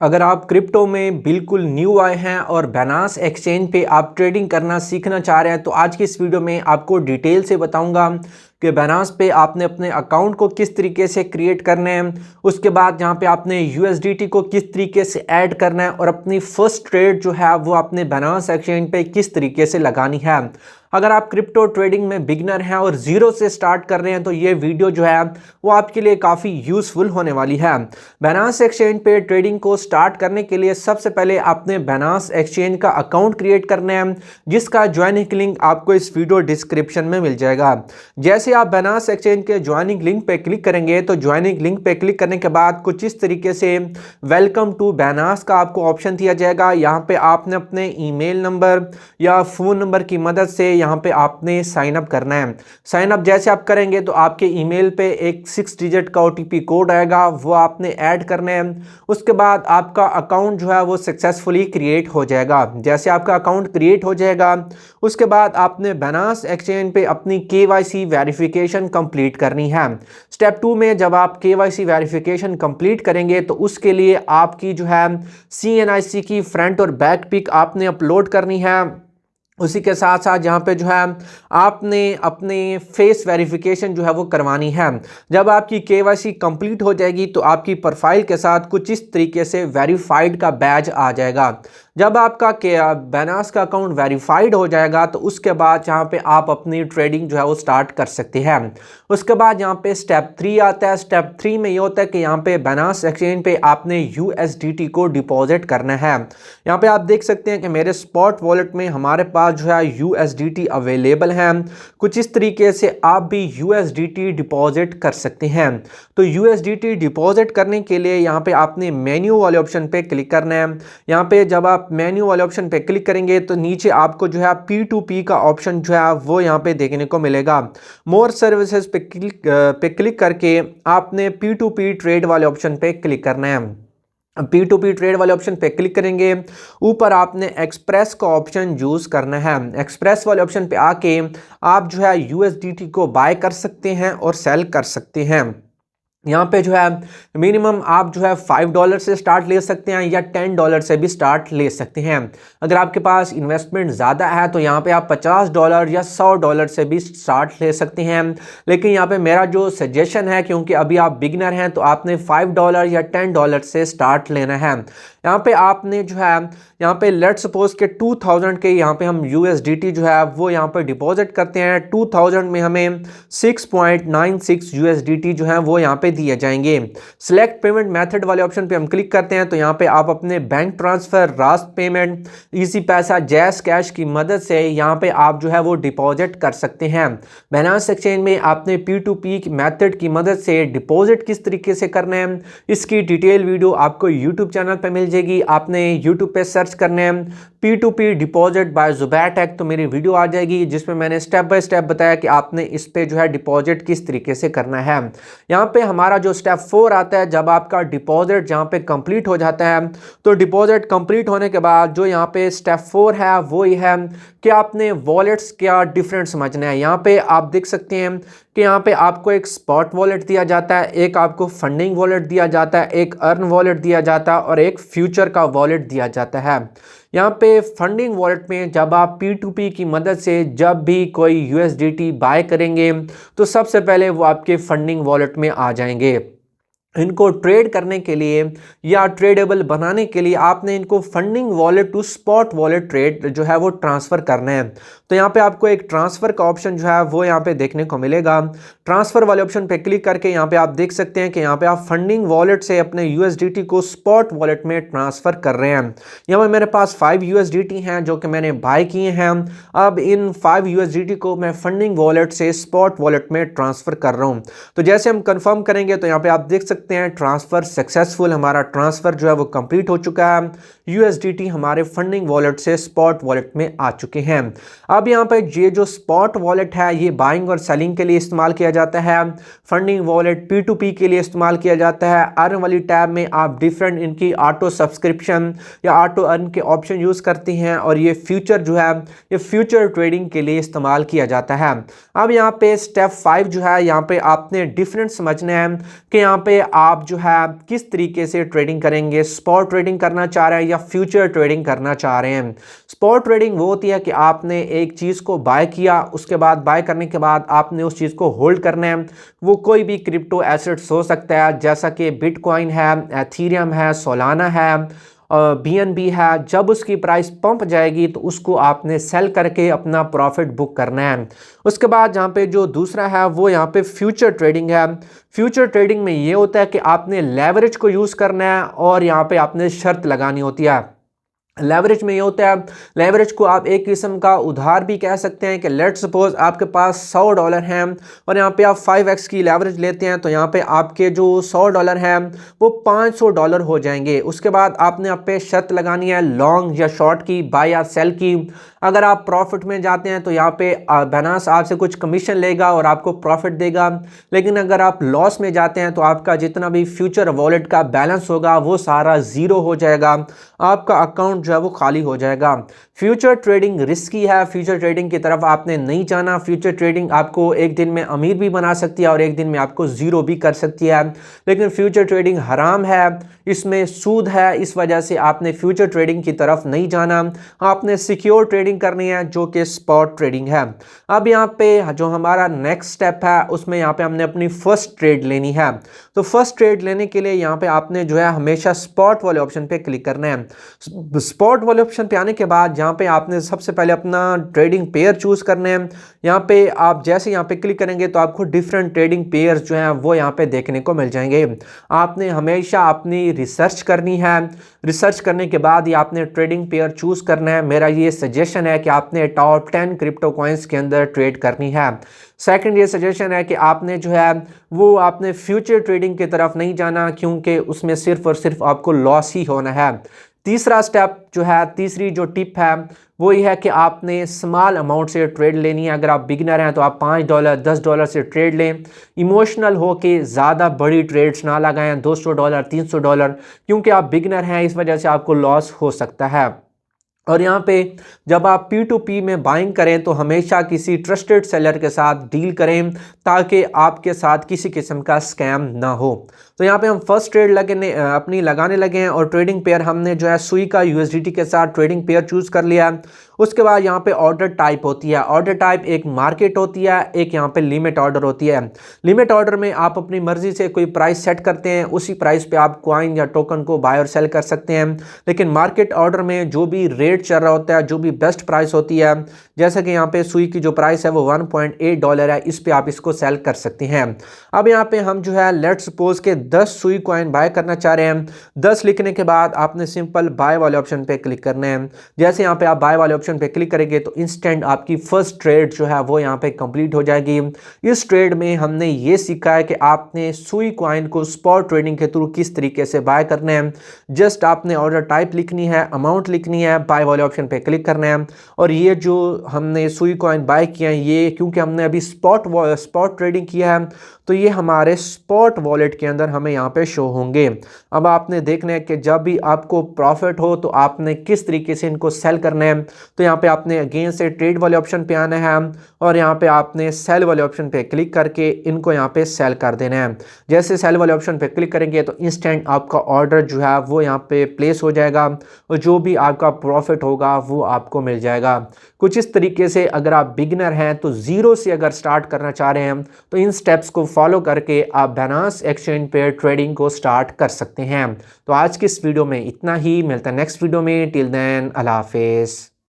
अगर आप क्रिप्टो में बिल्कुल न्यू आए हैं और बाइनेंस एक्सचेंज पे आप ट्रेडिंग करना सीखना चाह रहे हैं तो आज की इस वीडियो में आपको डिटेल से बताऊंगा कि बाइनेंस पे आपने अपने अकाउंट को किस तरीके से क्रिएट करना है। उसके बाद यहाँ पे आपने यूएसडीटी को किस तरीके से ऐड करना है और अपनी फर्स्ट ट्रेड जो है वो आपने बाइनेंस एक्सचेंज पे किस तरीके से लगानी है। अगर आप क्रिप्टो ट्रेडिंग में बिगिनर हैं और जीरो से स्टार्ट कर रहे हैं तो ये वीडियो जो है वो आपके लिए काफ़ी यूज़फुल होने वाली है। बाइनेंस एक्सचेंज पे ट्रेडिंग को स्टार्ट करने के लिए सबसे पहले आपने बाइनेंस एक्सचेंज का अकाउंट क्रिएट करना है, जिसका ज्वाइनिंग लिंक आपको इस वीडियो डिस्क्रिप्शन में मिल जाएगा। जैसे आप बाइनेंस एक्सचेंज के ज्वाइनिंग लिंक पे क्लिक करेंगे तो ज्वाइनिंग लिंक पे क्लिक करने के बाद कुछ इस तरीके से वेलकम टू बाइनेंस का आपको ऑप्शन दिया जाएगा। यहाँ पे आपने अपने ईमेल नंबर या फ़ोन नंबर की मदद से यहाँ पे आपने साइन अप करना है। साइन अप जैसे आप करेंगे तो आपके ईमेल पे एक 6 डिजिट का ओटीपी कोड आएगा, वो आपने ऐड करना है। उसके बाद आपका अकाउंट जो है वो सक्सेसफुली क्रिएट हो जाएगा। जैसे आपका अकाउंट क्रिएट हो जाएगा उसके बाद आपने बाइनेंस एक्सचेंज पे अपनी केवाईसी वेरिफिकेशन कंप्लीट करनी है। स्टेप 2 में जब आप केवाईसी वेरिफिकेशन कंप्लीट करेंगे तो उसके लिए आपकी जो है CNIC की फ्रंट और बैक पिक आपने अपलोड करनी है। उसी के साथ साथ यहाँ पे जो है आपने अपने फेस वेरिफिकेशन जो है वो करवानी है। जब आपकी केवाईसी कंप्लीट हो जाएगी तो आपकी प्रोफाइल के साथ कुछ इस तरीके से वेरीफाइड का बैज आ जाएगा। जब आपका बाइनेंस का अकाउंट वेरीफाइड हो जाएगा तो उसके बाद यहाँ पे आप अपनी ट्रेडिंग जो है वो स्टार्ट कर सकते हैं। उसके बाद यहाँ पे स्टेप 3 आता है। स्टेप 3 में ये होता है कि यहाँ पे बाइनेंस एक्सचेंज पे आपने USDT को डिपॉजिट करना है। यहाँ पे आप देख सकते हैं कि मेरे स्पॉट वॉलेट में हमारे पास जो है USDT अवेलेबल है। कुछ इस तरीके से आप भी USDT डिपॉजिट कर सकते हैं। तो USDT डिपॉजिट करने के लिए यहाँ पे आपने मेन्यू वाले ऑप्शन पे क्लिक करना है। यहाँ पे जब आप मेन्यू वाले ऑप्शन पे क्लिक करेंगे तो नीचे आपको जो है P2P का ऑप्शन जो है वो यहाँ पे देखने को मिलेगा। मोर सर्विसेज पे क्लिक करके आपने P2P ट्रेड वाले ऑप्शन पे क्लिक करना है। P2P ट्रेड वाले ऑप्शन पे क्लिक करेंगे, ऊपर आपने एक्सप्रेस का ऑप्शन यूज़ करना है। एक्सप्रेस वाले ऑप्शन पे आके आप जो है USDT को बाय कर सकते हैं और सेल कर सकते हैं। यहाँ पे जो है मिनिमम आप जो है $5 से स्टार्ट ले सकते हैं या $10 से भी स्टार्ट ले सकते हैं। अगर आपके पास इन्वेस्टमेंट ज़्यादा है तो यहाँ पे आप $50 या $100 से भी स्टार्ट ले सकते हैं। लेकिन यहाँ पे मेरा जो सजेशन है, क्योंकि अभी आप बिगिनर हैं, तो आपने $5 या $10 से स्टार्ट लेना है। यहाँ पे आपने जो है यहाँ पे लेट्स सपोज के 2000 के यहाँ पे हम USDT जो है वो यहाँ पे डिपॉजिट करते हैं। 2000 में हमें 6.96 USDT जो है वो यहाँ पे दिए जाएंगे। सिलेक्ट पेमेंट मेथड वाले ऑप्शन पे हम क्लिक करते हैं तो यहाँ पे आप अपने bank transfer, Rust payment, easy पैसा, जैस कैश की मदद से यहाँ पे आप जो है वो डिपॉजिट कर सकते हैं। बाइनेंस एक्सचेंज में आपने P2P मेथड की मदद से डिपॉजिट किस तरीके से करना है इसकी डिटेल वीडियो आपको यूट्यूब चैनल पर मिल जाएगी। आपने यूट्यूब पे सर्च करना है P2P डिपॉजिट बाय ZubairTech तो मेरी वीडियो आ जाएगी जिसमें मैंने स्टेप बाय स्टेप बताया कि आपने इस पे जो है डिपॉजिट किस तरीके से करना है। यहाँ पे हमारा जो स्टेप 4 आता है, जब आपका डिपॉजिट जहाँ पे कंप्लीट हो जाता है तो डिपॉजिट कंप्लीट होने के बाद जो यहाँ पे स्टेप 4 है वो ये है कि आपने वॉलेट्स क्या डिफरेंट समझना है। यहाँ पे आप देख सकते हैं कि यहाँ पे आपको एक स्पॉट वॉलेट दिया जाता है, एक आपको फंडिंग वॉलेट दिया जाता है, एक अर्न वॉलेट दिया जाता है और एक फ्यूचर का वॉलेट दिया जाता है। यहाँ पे फंडिंग वॉलेट में जब आप P2P की मदद से जब भी कोई USDT बाय करेंगे तो सबसे पहले वो आपके फंडिंग वॉलेट में आ जाएंगे। इनको ट्रेड करने के लिए या ट्रेडेबल बनाने के लिए आपने इनको funding wallet to spot wallet trade जो है वो ट्रांसफ़र करना है। तो यहाँ पे आपको एक ट्रांसफ़र का ऑप्शन जो है वो यहाँ पे देखने को मिलेगा। ट्रांसफ़र वाले ऑप्शन पे क्लिक करके यहाँ पे आप देख सकते हैं कि यहाँ पे आप फंडिंग वॉलेट से अपने USDT को स्पॉट वॉलेट में ट्रांसफ़र कर रहे हैं। यहाँ पे मेरे पास 5 USDT हैं जो कि मैंने बाय किए हैं। अब इन 5 USDT को मैं फंडिंग वॉलेट से स्पॉट वॉलेट में ट्रांसफ़र कर रहा हूँ। तो जैसे हम कन्फर्म करेंगे तो यहाँ पे आप देख सकते हैं ट्रांसफर सक्सेसफुल, हमारा ट्रांसफर जो है वो कंप्लीट हो चुका है। USDT हमारे फंडिंग वॉलेट से स्पॉट वॉलेट में आ चुके हैं। अब यहाँ पे ये जो स्पॉट वॉलेट है ये बाइंग और सेलिंग के लिए इस्तेमाल किया जाता है। फंडिंग वॉलेट P2P के लिए इस्तेमाल किया जाता है। अर्न वाली टैब में आप डिफरेंट इनकी ऑटो सब्सक्रिप्शन या ऑटो अर्न के ऑप्शन यूज करते हैं और ये फ्यूचर जो है ये फ्यूचर ट्रेडिंग के लिए इस्तेमाल किया जाता है। अब यहाँ पे स्टेप 5 जो है यहाँ पे आपने डिफरेंट समझना है कि यहाँ पे आप जो है किस तरीके से ट्रेडिंग करेंगे, स्पॉट ट्रेडिंग करना चाह रहे हैं या फ्यूचर ट्रेडिंग करना चाह रहे हैं। स्पॉट ट्रेडिंग वो होती है कि आपने एक चीज़ को बाय किया, उसके बाद बाय करने के बाद आपने उस चीज़ को होल्ड करना है। वो कोई भी क्रिप्टो एसेट्स हो सकता है, जैसा कि बिटकॉइन है, एथीरियम है, सोलाना है, BNB है। जब उसकी प्राइस पंप जाएगी तो उसको आपने सेल करके अपना प्रॉफिट बुक करना है। उसके बाद जहाँ पे जो दूसरा है वो यहाँ पे फ्यूचर ट्रेडिंग है। फ्यूचर ट्रेडिंग में ये होता है कि आपने लेवरेज को यूज़ करना है और यहाँ पे आपने शर्त लगानी होती है। लेवरेज में ये होता है, लेवरेज को आप एक किस्म का उधार भी कह सकते हैं कि लेट सपोज आपके पास $100 हैं और यहाँ पे आप 5x की लेवरेज लेते हैं, तो यहाँ पे आपके जो $100 हैं वो $500 हो जाएंगे। उसके बाद आपने आप पे शर्त लगानी है लॉन्ग या शॉर्ट की, बाय या सेल की। अगर आप प्रॉफिट में जाते हैं तो यहाँ पे बाइनेंस आपसे कुछ कमीशन लेगा और आपको प्रॉफिट देगा, लेकिन अगर आप लॉस में जाते हैं तो आपका जितना भी फ्यूचर वॉलेट का बैलेंस होगा वो सारा ज़ीरो हो जाएगा, आपका अकाउंट जो है वो खाली हो जाएगा। फ्यूचर ट्रेडिंग रिस्की है, फ्यूचर ट्रेडिंग की तरफ आपने नहीं जाना। फ्यूचर ट्रेडिंग आपको एक दिन में अमीर भी बना सकती है और एक दिन में आपको ज़ीरो भी कर सकती है, लेकिन फ्यूचर ट्रेडिंग हराम है, इसमें सूद है। इस वजह से आपने फ्यूचर ट्रेडिंग की तरफ नहीं जाना, आपने सिक्योर ट्रेडिंग करनी है जो कि स्पॉट ट्रेडिंग है। अब यहाँ पे जो हमारा नेक्स्ट स्टेप है उसमें यहाँ पे हमने अपनी फर्स्ट ट्रेड लेनी है। तो फर्स्ट ट्रेड लेने के लिए यहाँ पे आपने जो है हमेशा स्पॉट वाले ऑप्शन पे क्लिक करना है। स्पॉट वाले ऑप्शन पे आने के बाद यहाँ पे आपने सबसे पहले अपना ट्रेडिंग पेयर चूज करने हैं। यहाँ पे आप जैसे यहाँ पे क्लिक करेंगे तो आपको डिफरेंट ट्रेडिंग पेयर्स जो हैं वो यहाँ पे देखने को मिल जाएंगे। आपने हमेशा अपनी रिसर्च करनी है, रिसर्च करने के बाद ही आपने ट्रेडिंग पेयर चूज करना है। मेरा ये सजेशन है कि आपने टॉप 10 क्रिप्टो कॉइन्स के अंदर ट्रेड करनी है। सेकंड ये सजेशन है कि आपने जो है वो आपने फ्यूचर ट्रेडिंग की तरफ नहीं जाना, क्योंकि उसमें सिर्फ और सिर्फ आपको लॉस ही होना है। तीसरा स्टेप जो है, तीसरी जो टिप है वो ये है कि आपने स्मॉल अमाउंट से ट्रेड लेनी है। अगर आप बिगिनर हैं तो आप $5 $10 से ट्रेड लें। इमोशनल हो के ज़्यादा बड़ी ट्रेड्स ना लगाएं, $200 $300, क्योंकि आप बिगिनर हैं, इस वजह से आपको लॉस हो सकता है। और यहाँ पे जब आप P2P में बाइंग करें तो हमेशा किसी ट्रस्टेड सेलर के साथ डील करें ताकि आपके साथ किसी किस्म का स्कैम ना हो। तो यहाँ पे हम फर्स्ट ट्रेड अपनी लगाने लगे हैं और ट्रेडिंग पेयर हमने जो है सुई का USDT के साथ ट्रेडिंग पेयर चूज़ कर लिया। उसके बाद यहाँ पे ऑर्डर टाइप होती है। ऑर्डर टाइप एक मार्केट होती है, एक यहाँ पे लिमिट ऑर्डर होती है। लिमिट ऑर्डर में आप अपनी मर्जी से कोई प्राइस सेट करते हैं, उसी प्राइस पे आप कॉइन या टोकन को बाय और सेल कर सकते हैं। लेकिन मार्केट ऑर्डर में जो भी रेट चल रहा होता है, जो भी बेस्ट प्राइस होती है, जैसे कि यहाँ पे सुई की जो प्राइस है वो $1.8 है, इस पे आप इसको सेल कर सकते हैं। अब यहाँ पे हम जो है लेट्स सपोज के 10 सुई कॉइन बाय करना चाह रहे हैं। 10 लिखने के बाद आपने सिंपल बाय वाले ऑप्शन पे क्लिक करना है। जैसे यहाँ पे आप बाय वाले ऑप्शन पे क्लिक करेंगे तो इंस्टेंट आपकी फर्स्ट ट्रेड जो है वो यहाँ पे कंप्लीट हो जाएगी। इस ट्रेड में हमने ये सीखा है कि आपने सुई कॉइन को स्पॉट ट्रेडिंग के थ्रू किस तरीके से बाय करना है। जस्ट आपने ऑर्डर टाइप लिखनी है, अमाउंट लिखनी है, बाय वाले ऑप्शन पे क्लिक करना है। और ये जो हमने सुई कॉइन बाय किया है, ये क्योंकि हमने अभी स्पॉट ट्रेडिंग किया है तो ये हमारे स्पॉट वॉलेट के अंदर हमें यहाँ पे शो होंगे। अब आपने देखना है कि जब भी आपको प्रॉफिट हो तो आपने किस तरीके से इनको सेल करना है। तो यहाँ पे आपने अगेन से ट्रेड वाले ऑप्शन पे आना है और यहाँ पे आपने सेल वाले ऑप्शन पे क्लिक करके इनको यहाँ पे सेल कर देना है। जैसे सेल वाले ऑप्शन पे क्लिक करेंगे तो इंस्टेंट आपका ऑर्डर जो है वो यहाँ पे प्लेस हो जाएगा और जो भी आपका प्रॉफिट होगा वो आपको मिल जाएगा। कुछ इस तरीके से अगर आप बिगिनर हैं तो ज़ीरो से अगर स्टार्ट करना चाह रहे हैं तो इन स्टेप्स को फॉलो करके आप बाइनेंस एक्सचेंज पे ट्रेडिंग को स्टार्ट कर सकते हैं। तो आज की इस वीडियो में इतना ही, मिलता है नेक्स्ट वीडियो में। टिल देन अल्लाह हाफिज़।